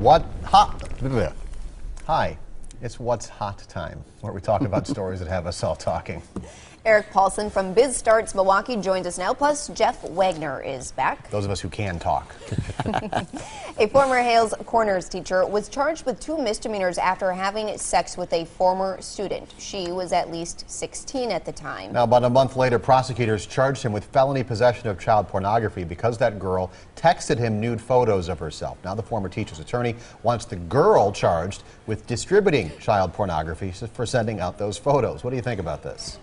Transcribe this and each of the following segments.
Hi, it's What's Hot time, where we talk about stories that have us all talking. Eric Paulsen from BizStarts Milwaukee joins us now, plus Jeff Wagner is back. Those of us who can talk. A former Hales Corners teacher was charged with 2 misdemeanors after having sex with a former student. She was at least 16 at the time. Now, about a month later, prosecutors charged him with felony possession of child pornography because that girl texted him nude photos of herself. Now, the former teacher's attorney wants the girl charged with distributing child pornography for sending out those photos. What do you think about this?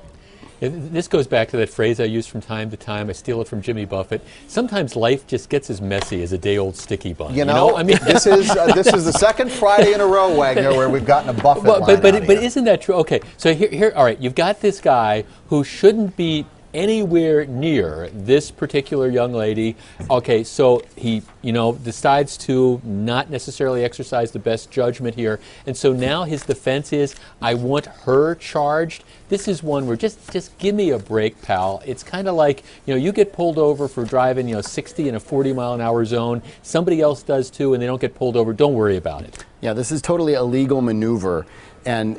This goes back to that phrase I use from time to time. I steal it from Jimmy Buffett. Sometimes life just gets as messy as a day-old sticky bun. You know, I mean, this is the second Friday in a row, Wagner, where we've gotten a Buffett line but out here. Isn't that true? Okay, so here, all right, you've got this guy who shouldn't be anywhere near this particular young lady. Okay, so he, decides to not necessarily exercise the best judgment here, and so now his defense is, I want her charged. This is one where just give me a break, pal. It's kind of like, you get pulled over for driving, 60 in a 40-mile-an-hour zone. Somebody else does too, and they don't get pulled over. Don't worry about it. Yeah, this is totally a legal maneuver, and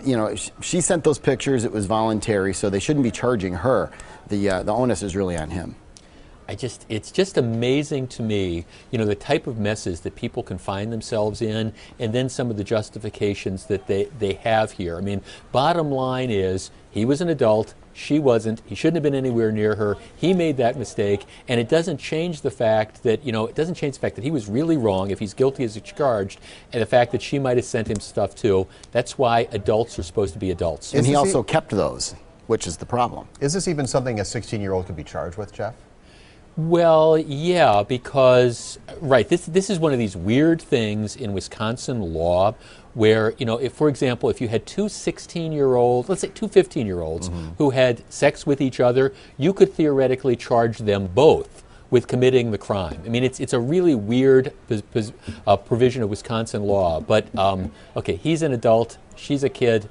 she sent those pictures. It was voluntary, so they shouldn't be charging her. The onus is really on him. It's just amazing to me, the type of messes that people can find themselves in, and then some of the justifications that they have here. I mean, bottom line is, he was an adult, she wasn't, he shouldn't have been anywhere near her, he made that mistake, and it doesn't change the fact that, he was really wrong if he's guilty as charged, and the fact that she might have sent him stuff too. That's why adults are supposed to be adults. And he also kept those, which is the problem. Is this even something a 16-year-old could be charged with, Jeff? Well, yeah, because, right, this is one of these weird things in Wisconsin law where, if, for example, if you had 2 16-year-olds, let's say 2 15-year-olds who had sex with each other, you could theoretically charge them both with committing the crime. I mean, it's a really weird provision of Wisconsin law, but, okay, he's an adult, she's a kid.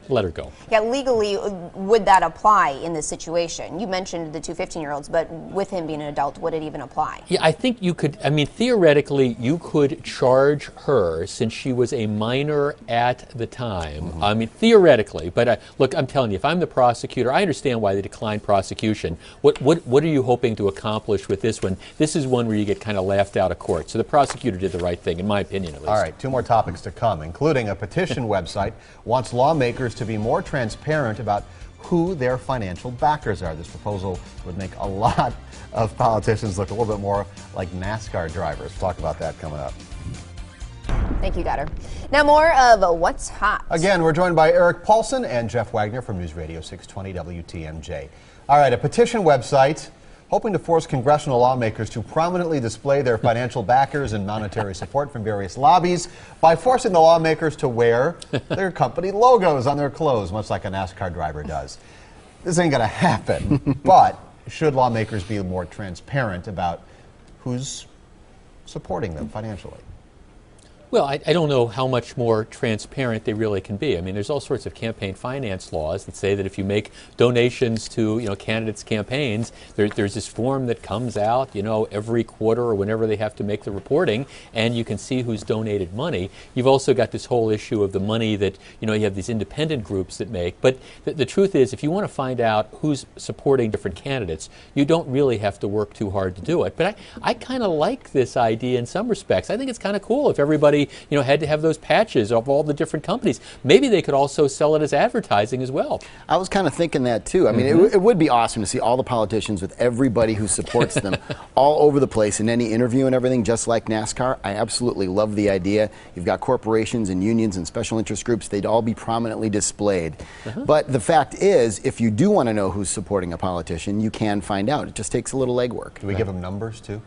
Let her go. Yeah, legally, would that apply in this situation? You mentioned the 2 15-year-olds, but with him being an adult, would it even apply? Yeah, I think you could, theoretically, you could charge her since she was a minor at the time. I mean, theoretically, but look, I'm telling you, if I'm the prosecutor, I understand why they declined prosecution. What are you hoping to accomplish with this one? This is one where you get kind of laughed out of court. So the prosecutor did the right thing, in my opinion, at least. All right, 2 more topics to come, including a petition website wants lawmakers to be more transparent about who their financial backers are. This proposal would make a lot of politicians look a little bit more like NASCAR drivers. We'll talk about that coming up. Thank you, Goddard. Now more of What's Hot. Again, we're joined by Eric Paulsen and Jeff Wagner from News Radio 620 WTMJ. All right, a petition website hoping to force congressional lawmakers to prominently display their financial backers and monetary support from various lobbies by forcing the lawmakers to wear their company logos on their clothes, much like a NASCAR driver does. This ain't gonna happen, but should lawmakers be more transparent about who's supporting them financially? Well, I don't know how much more transparent they really can be. I mean, there's all sorts of campaign finance laws that say that if you make donations to, candidates' campaigns, there's this form that comes out, every quarter or whenever they have to make the reporting, and you can see who's donated money. You've also got this whole issue of the money that, you have these independent groups that make. But the truth is, if you want to find out who's supporting different candidates, you don't really have to work too hard to do it. But I kind of like this idea in some respects. I think it's kind of cool if everybody had to have those patches of all the different companies. Maybe they could also sell it as advertising as well. I was kind of thinking that too. I mean, it would be awesome to see all the politicians with everybody who supports them all over the place in any interview and everything, just like NASCAR. I absolutely love the idea. You've got corporations and unions and special interest groups. They'd all be prominently displayed. But the fact is, if you do want to know who's supporting a politician, you can find out. It just takes a little legwork. Do we give them numbers too?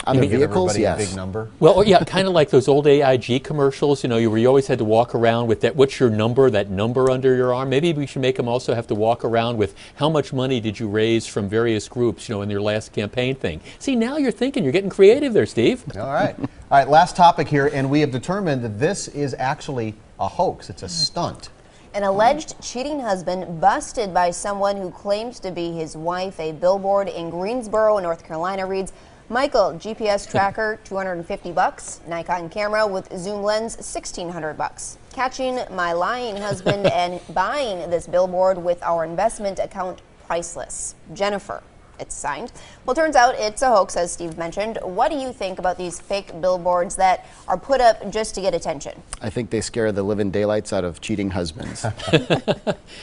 On the vehicles, yes. A big number? Well, yeah, kind of like those old AIG commercials, where you always had to walk around with that, what's your number, that number under your arm. Maybe we should make them also have to walk around with how much money did you raise from various groups, in your last campaign thing. See, now you're thinking, you're getting creative there, Steve. All right. All right, last topic here, and we have determined that this is actually a hoax. It's a stunt. An alleged cheating husband busted by someone who claims to be his wife. A billboard in Greensboro, North Carolina reads, Michael, GPS tracker, $250. Nikon camera with zoom lens, $1,600. Catching my lying husband and buying this billboard with our investment account, priceless. Jennifer. It's signed. Well, turns out it's a hoax, as Steve mentioned. What do you think about these fake billboards that are put up just to get attention? I think they scare the living daylights out of cheating husbands.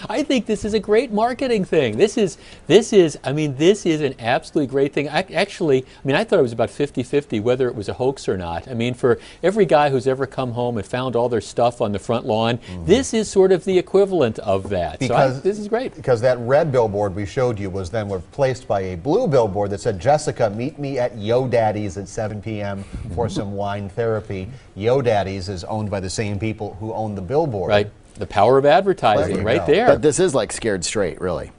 I think this is a great marketing thing. This is an absolutely great thing. I thought it was about 50-50 whether it was a hoax or not. I mean, for every guy who's ever come home and found all their stuff on the front lawn, this is sort of the equivalent of that. Because, this is great. Because that red billboard we showed you was then replaced by a blue billboard that said, Jessica, meet me at Yo Daddy's at 7 p.m. for some wine therapy. Yo Daddy's is owned by the same people who own the billboard. Right. The power of advertising right there. But this is like Scared Straight, really.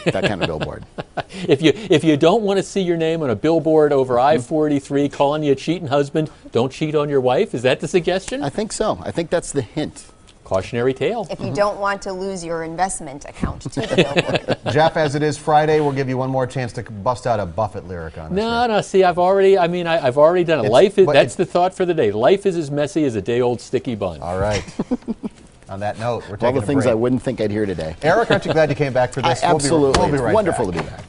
That kind of billboard. If you don't want to see your name on a billboard over I-43 calling you a cheating husband, don't cheat on your wife. Is that the suggestion? I think so. I think that's the hint. Cautionary tale. If you don't want to lose your investment account to the billboard. Jeff, as it is Friday, we'll give you one more chance to bust out a Buffett lyric on us. No, see, I've already done it. That's the thought for the day. Life is as messy as a day-old sticky bun. All right. On that note, we're taking all the a things break. I wouldn't think I'd hear today. Eric, aren't you glad you came back for this? Absolutely. We'll be right Wonderful back. to be back.